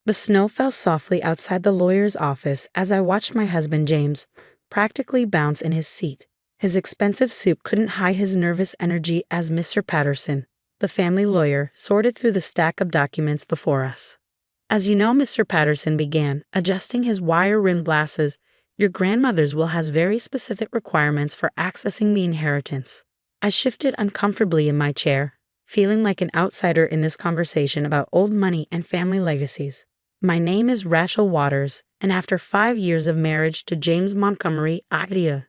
The snow fell softly outside the lawyer's office as I watched my husband James practically bounce in his seat. His expensive suit couldn't hide his nervous energy as Mr. Patterson, the family lawyer, sorted through the stack of documents before us. As you know, Mr. Patterson began, adjusting his wire-rimmed glasses, your grandmother's will has very specific requirements for accessing the inheritance. I shifted uncomfortably in my chair, feeling like an outsider in this conversation about old money and family legacies. My name is Rachel Waters, and after 5 years of marriage to James Montgomery Aita,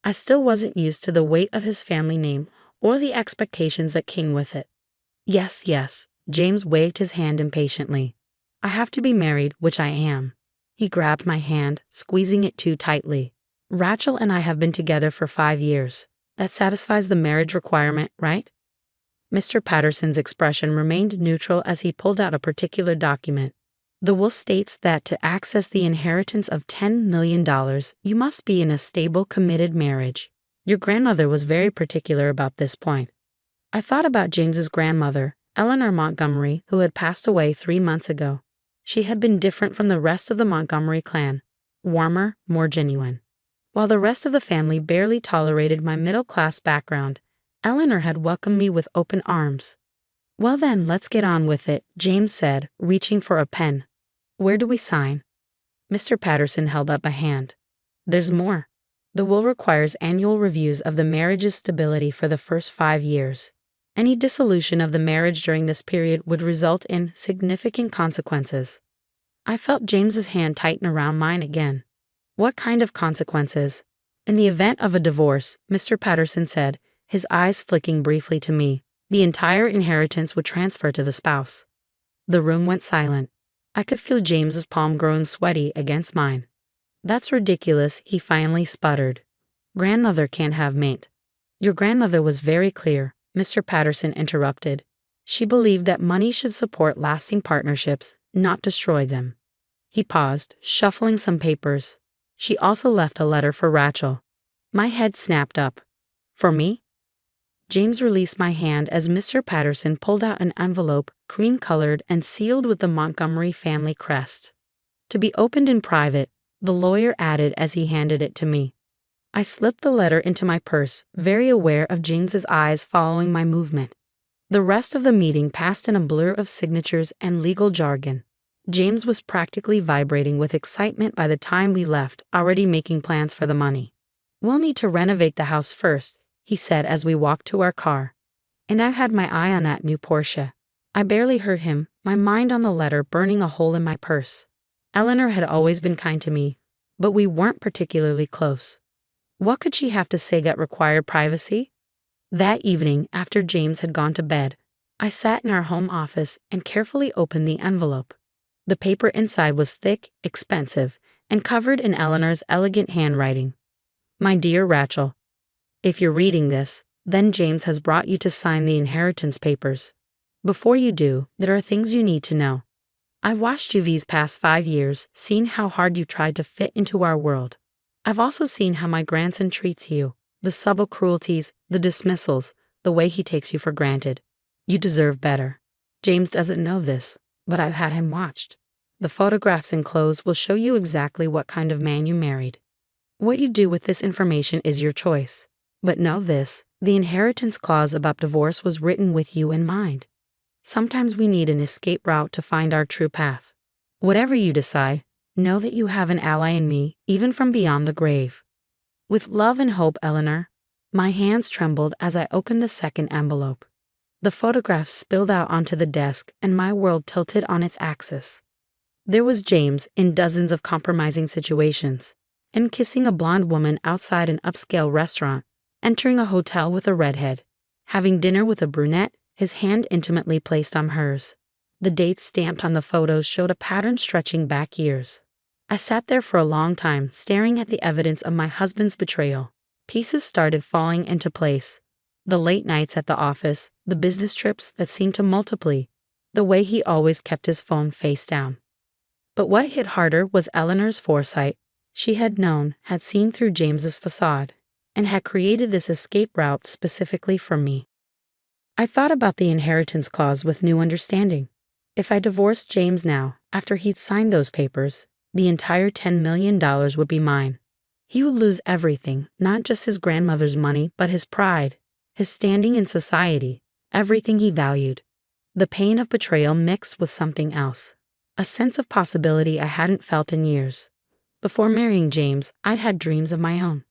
I still wasn't used to the weight of his family name or the expectations that came with it. Yes, James waved his hand impatiently. I have to be married, which I am. He grabbed my hand, squeezing it too tightly. Rachel and I have been together for 5 years. That satisfies the marriage requirement, right? Mr. Patterson's expression remained neutral as he pulled out a particular document. The will states that to access the inheritance of $10 million, you must be in a stable, committed marriage. Your grandmother was very particular about this point. I thought about James's grandmother, Eleanor Montgomery, who had passed away 3 months ago. She had been different from the rest of the Montgomery clan, warmer, more genuine. While the rest of the family barely tolerated my middle-class background, Eleanor had welcomed me with open arms. Well then, let's get on with it, James said, reaching for a pen. Where do we sign? Mr. Patterson held up a hand. There's more. The will requires annual reviews of the marriage's stability for the first 5 years. Any dissolution of the marriage during this period would result in significant consequences. I felt James's hand tighten around mine again. What kind of consequences? In the event of a divorce, Mr. Patterson said, his eyes flicking briefly to me, the entire inheritance would transfer to the spouse. The room went silent. I could feel James's palm growing sweaty against mine. That's ridiculous, he finally sputtered. Grandmother can't have mate. Your grandmother was very clear, Mr. Patterson interrupted. She believed that money should support lasting partnerships, not destroy them. He paused, shuffling some papers. She also left a letter for Rachel. My head snapped up. For me? James released my hand as Mr. Patterson pulled out an envelope, cream-colored and sealed with the Montgomery family crest. To be opened in private, the lawyer added as he handed it to me. I slipped the letter into my purse, very aware of James's eyes following my movement. The rest of the meeting passed in a blur of signatures and legal jargon. James was practically vibrating with excitement by the time we left, already making plans for the money. We'll need to renovate the house first, he said as we walked to our car. And I've had my eye on that new Porsche. I barely heard him, my mind on the letter burning a hole in my purse. Eleanor had always been kind to me, but we weren't particularly close. What could she have to say that required privacy? That evening, after James had gone to bed, I sat in our home office and carefully opened the envelope. The paper inside was thick, expensive, and covered in Eleanor's elegant handwriting. My dear Rachel, if you're reading this, then James has brought you to sign the inheritance papers. Before you do, there are things you need to know. I've watched you these past 5 years, seen how hard you tried to fit into our world. I've also seen how my grandson treats you, the subtle cruelties, the dismissals, the way he takes you for granted. You deserve better. James doesn't know this, but I've had him watched. The photographs enclosed will show you exactly what kind of man you married. What you do with this information is your choice. But know this, the inheritance clause about divorce was written with you in mind. Sometimes we need an escape route to find our true path. Whatever you decide, know that you have an ally in me, even from beyond the grave. With love and hope, Eleanor. My hands trembled as I opened the second envelope. The photographs spilled out onto the desk and my world tilted on its axis. There was James in dozens of compromising situations, and kissing a blonde woman outside an upscale restaurant, entering a hotel with a redhead, having dinner with a brunette, his hand intimately placed on hers. The dates stamped on the photos showed a pattern stretching back years. I sat there for a long time, staring at the evidence of my husband's betrayal. Pieces started falling into place. The late nights at the office, the business trips that seemed to multiply, the way he always kept his phone face down. But what hit harder was Eleanor's foresight. She had known, had seen through James's facade, and had created this escape route specifically for me. I thought about the inheritance clause with new understanding. If I divorced James now, after he'd signed those papers, the entire $10 million would be mine. He would lose everything, not just his grandmother's money, but his pride, his standing in society, everything he valued. The pain of betrayal mixed with something else, a sense of possibility I hadn't felt in years. Before marrying James, I'd had dreams of my own.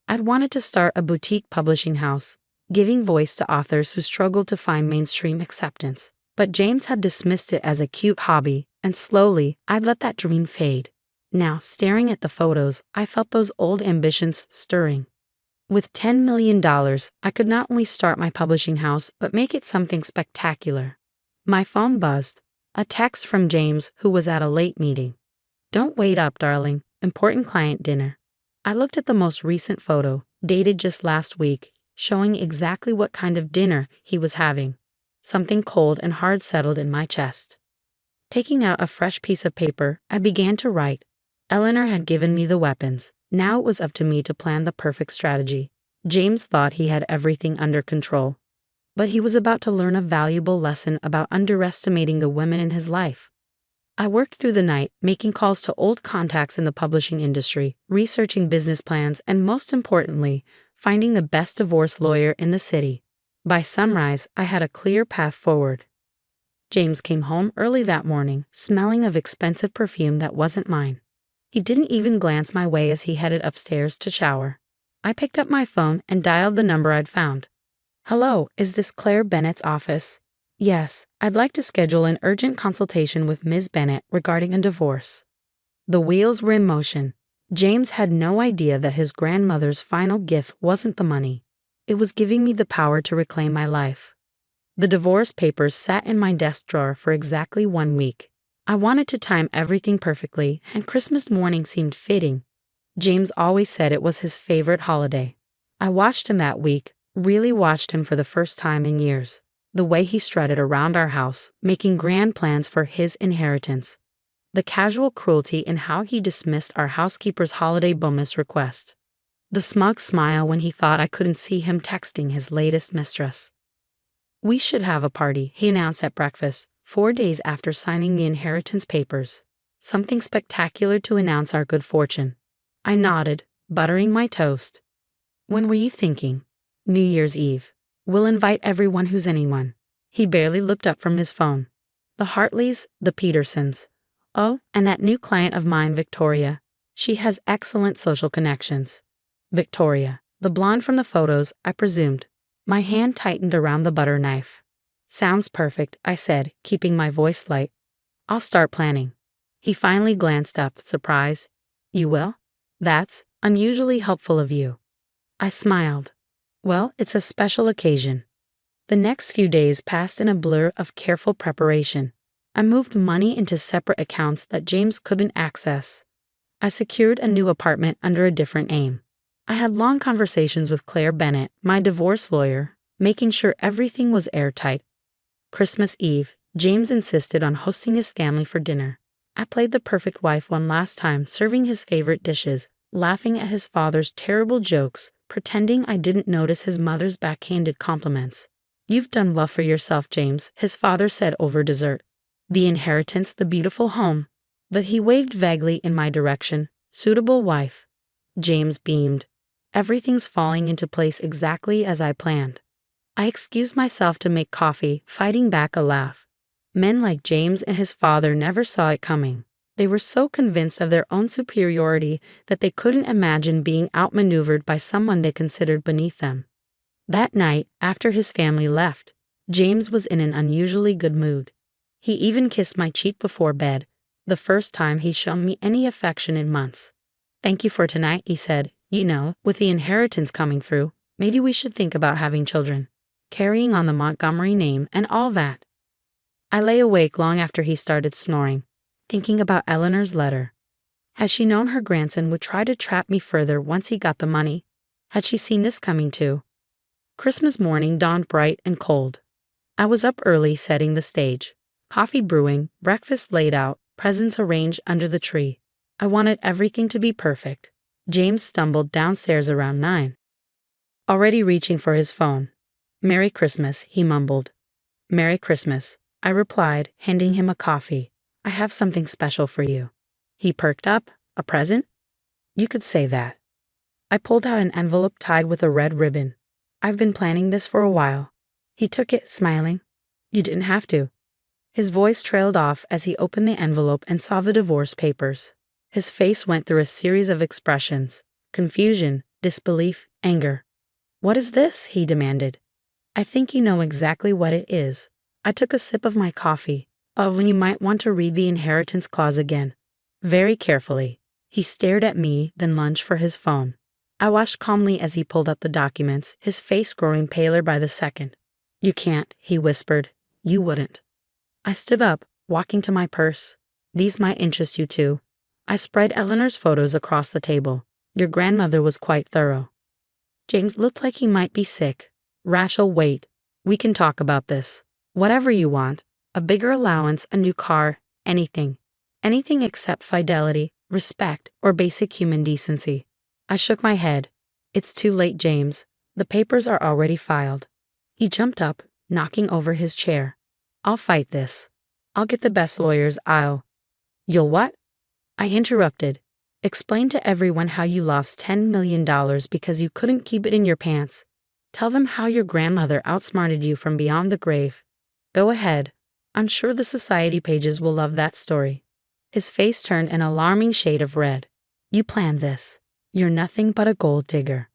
I'd wanted to start a boutique publishing house, giving voice to authors who struggled to find mainstream acceptance. But James had dismissed it as a cute hobby, and slowly, I'd let that dream fade. Now, staring at the photos, I felt those old ambitions stirring. With $10 million, I could not only start my publishing house, but make it something spectacular. My phone buzzed. A text from James, who was at a late meeting. "Don't wait up, darling. Important client dinner." I looked at the most recent photo, dated just last week, showing exactly what kind of dinner he was having. Something cold and hard settled in my chest. Taking out a fresh piece of paper, I began to write. Eleanor had given me the weapons. Now it was up to me to plan the perfect strategy. James thought he had everything under control. But he was about to learn a valuable lesson about underestimating the women in his life. I worked through the night, making calls to old contacts in the publishing industry, researching business plans, and most importantly, finding the best divorce lawyer in the city. By sunrise, I had a clear path forward. James came home early that morning, smelling of expensive perfume that wasn't mine. He didn't even glance my way as he headed upstairs to shower. I picked up my phone and dialed the number I'd found. "Hello, is this Claire Bennett's office?" "Yes, I'd like to schedule an urgent consultation with Ms. Bennett regarding a divorce." The wheels were in motion. James had no idea that his grandmother's final gift wasn't the money. It was giving me the power to reclaim my life. The divorce papers sat in my desk drawer for exactly 1 week. I wanted to time everything perfectly, and Christmas morning seemed fitting. James always said it was his favorite holiday. I watched him that week, really watched him for the first time in years. The way he strutted around our house, making grand plans for his inheritance. The casual cruelty in how he dismissed our housekeeper's holiday bonus request. The smug smile when he thought I couldn't see him texting his latest mistress. "We should have a party," he announced at breakfast, 4 days after signing the inheritance papers. "Something spectacular to announce our good fortune." I nodded, buttering my toast. "When were you thinking?" "New Year's Eve. We'll invite everyone who's anyone." He barely looked up from his phone. "The Hartleys, the Petersons. Oh, and that new client of mine, Victoria. She has excellent social connections." Victoria, the blonde from the photos, I presumed. My hand tightened around the butter knife. "Sounds perfect," I said, keeping my voice light. "I'll start planning." He finally glanced up, surprised. "You will? That's unusually helpful of you." I smiled. "Well, it's a special occasion." The next few days passed in a blur of careful preparation. I moved money into separate accounts that James couldn't access. I secured a new apartment under a different name. I had long conversations with Claire Bennett, my divorce lawyer, making sure everything was airtight. Christmas Eve, James insisted on hosting his family for dinner. I played the perfect wife one last time, serving his favorite dishes, laughing at his father's terrible jokes, pretending I didn't notice his mother's backhanded compliments. "You've done well for yourself, James," his father said over dessert. "The inheritance, the beautiful home." But he waved vaguely in my direction. "Suitable wife." James beamed. "Everything's falling into place exactly as I planned." I excused myself to make coffee, fighting back a laugh. Men like James and his father never saw it coming. They were so convinced of their own superiority that they couldn't imagine being outmaneuvered by someone they considered beneath them. That night, after his family left, James was in an unusually good mood. He even kissed my cheek before bed, the first time he'd shown me any affection in months. "Thank you for tonight," he said. "You know, with the inheritance coming through, maybe we should think about having children. Carrying on the Montgomery name and all that." I lay awake long after he started snoring, thinking about Eleanor's letter. Had she known her grandson would try to trap me further once he got the money? Had she seen this coming too? Christmas morning dawned bright and cold. I was up early setting the stage. Coffee brewing, breakfast laid out, presents arranged under the tree. I wanted everything to be perfect. James stumbled downstairs around 9. Already reaching for his phone. "Merry Christmas," he mumbled. "Merry Christmas." I replied, handing him a coffee. I have something special for you. He perked up. A present? You could say that. I pulled out an envelope tied with a red ribbon. I've been planning this for a while. He took it, smiling. You didn't have to. His voice trailed off as he opened the envelope and saw the divorce papers. His face went through a series of expressions: confusion, disbelief, anger. What is this? He demanded. I think you know exactly what it is. I took a sip of my coffee. Oh, and you might want to read the inheritance clause again. Very carefully. He stared at me, then lunged for his phone. I watched calmly as he pulled up the documents, his face growing paler by the second. You can't, he whispered. You wouldn't. I stood up, walking to my purse. These might interest you too. I spread Eleanor's photos across the table. Your grandmother was quite thorough. James looked like he might be sick. Rachel, wait. We can talk about this. Whatever you want. A bigger allowance, a new car, anything. Anything except fidelity, respect, or basic human decency. I shook my head. It's too late, James. The papers are already filed. He jumped up, knocking over his chair. I'll fight this. I'll get the best lawyers. You'll what? I interrupted. Explain to everyone how you lost $10 million because you couldn't keep it in your pants. Tell them how your grandmother outsmarted you from beyond the grave. Go ahead. I'm sure the society pages will love that story. His face turned an alarming shade of red. You planned this. You're nothing but a gold digger.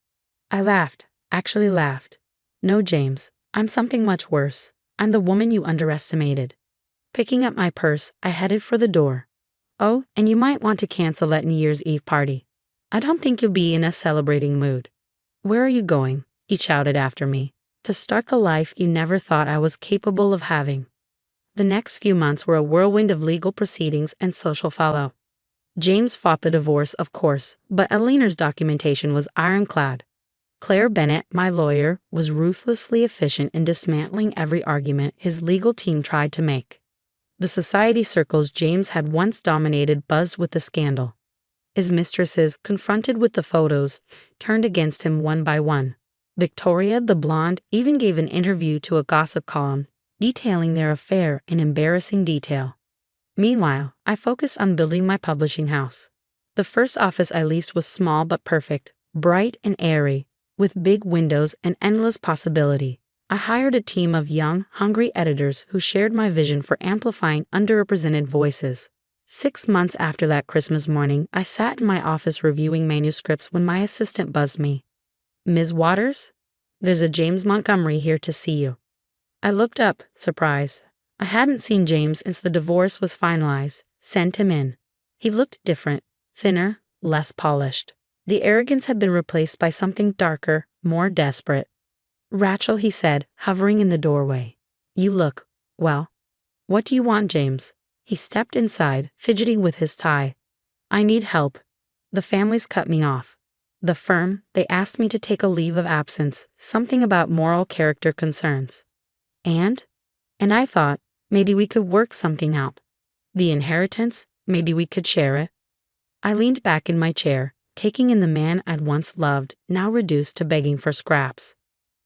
I laughed, actually laughed. No, James, I'm something much worse. I'm the woman you underestimated. Picking up my purse, I headed for the door. Oh, and you might want to cancel that New Year's Eve party. I don't think you'll be in a celebrating mood. Where are you going? He shouted after me. To start the life you never thought I was capable of having. The next few months were a whirlwind of legal proceedings and social fallout. James fought the divorce, of course, but Eleanor's documentation was ironclad. Claire Bennett, my lawyer, was ruthlessly efficient in dismantling every argument his legal team tried to make. The society circles James had once dominated buzzed with the scandal. His mistresses, confronted with the photos, turned against him one by one. Victoria, the blonde, even gave an interview to a gossip column, detailing their affair in embarrassing detail. Meanwhile, I focused on building my publishing house. The first office I leased was small but perfect, bright and airy, with big windows and endless possibility. I hired a team of young, hungry editors who shared my vision for amplifying underrepresented voices. 6 months after that Christmas morning, I sat in my office reviewing manuscripts when my assistant buzzed me. Ms. Waters? There's a James Montgomery here to see you. I looked up, surprised. I hadn't seen James since the divorce was finalized. Sent him in. He looked different, thinner, less polished. The arrogance had been replaced by something darker, more desperate. Rachel, he said, hovering in the doorway. You look, well. What do you want, James? He stepped inside, fidgeting with his tie. I need help. The family's cut me off. The firm, they asked me to take a leave of absence, something about moral character concerns. And I thought, maybe we could work something out. The inheritance, maybe we could share it. I leaned back in my chair, taking in the man I'd once loved, now reduced to begging for scraps.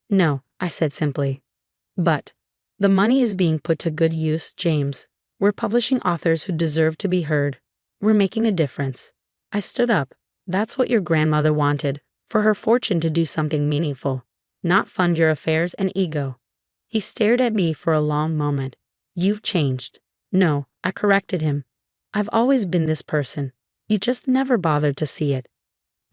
No, I said simply. But the money is being put to good use, James. We're publishing authors who deserve to be heard. We're making a difference. I stood up. That's what your grandmother wanted, for her fortune to do something meaningful, not fund your affairs and ego. He stared at me for a long moment. You've changed. No, I corrected him. I've always been this person. You just never bothered to see it.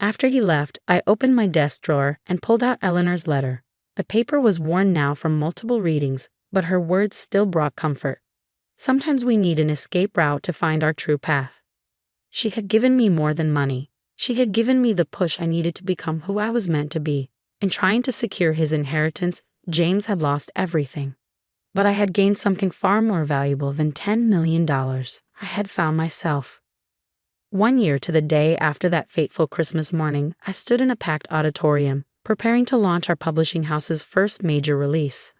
After he left, I opened my desk drawer and pulled out Eleanor's letter. The paper was worn now from multiple readings, but her words still brought comfort. Sometimes we need an escape route to find our true path. She had given me more than money. She had given me the push I needed to become who I was meant to be. In trying to secure his inheritance, James had lost everything. But I had gained something far more valuable than $10 million. I had found myself. 1 year to the day after that fateful Christmas morning, I stood in a packed auditorium, preparing to launch our publishing house's first major release.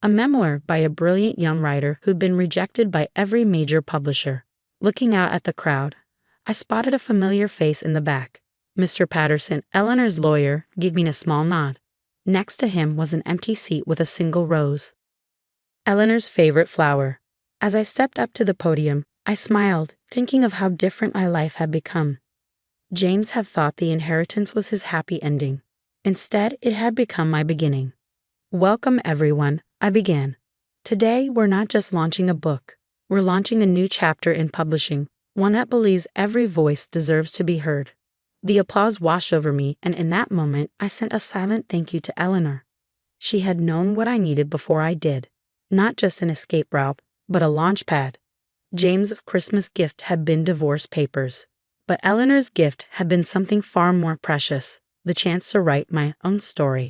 A memoir by a brilliant young writer who'd been rejected by every major publisher. Looking out at the crowd, I spotted a familiar face in the back. Mr. Patterson, Eleanor's lawyer, gave me a small nod. Next to him was an empty seat with a single rose. Eleanor's favorite flower. As I stepped up to the podium, I smiled, thinking of how different my life had become. James had thought the inheritance was his happy ending. Instead, it had become my beginning. Welcome, everyone, I began. Today, we're not just launching a book. We're launching a new chapter in publishing, one that believes every voice deserves to be heard. The applause washed over me, and in that moment, I sent a silent thank you to Eleanor. She had known what I needed before I did. Not just an escape route, but a launch pad. James' Christmas gift had been divorce papers. But Eleanor's gift had been something far more precious, the chance to write my own story.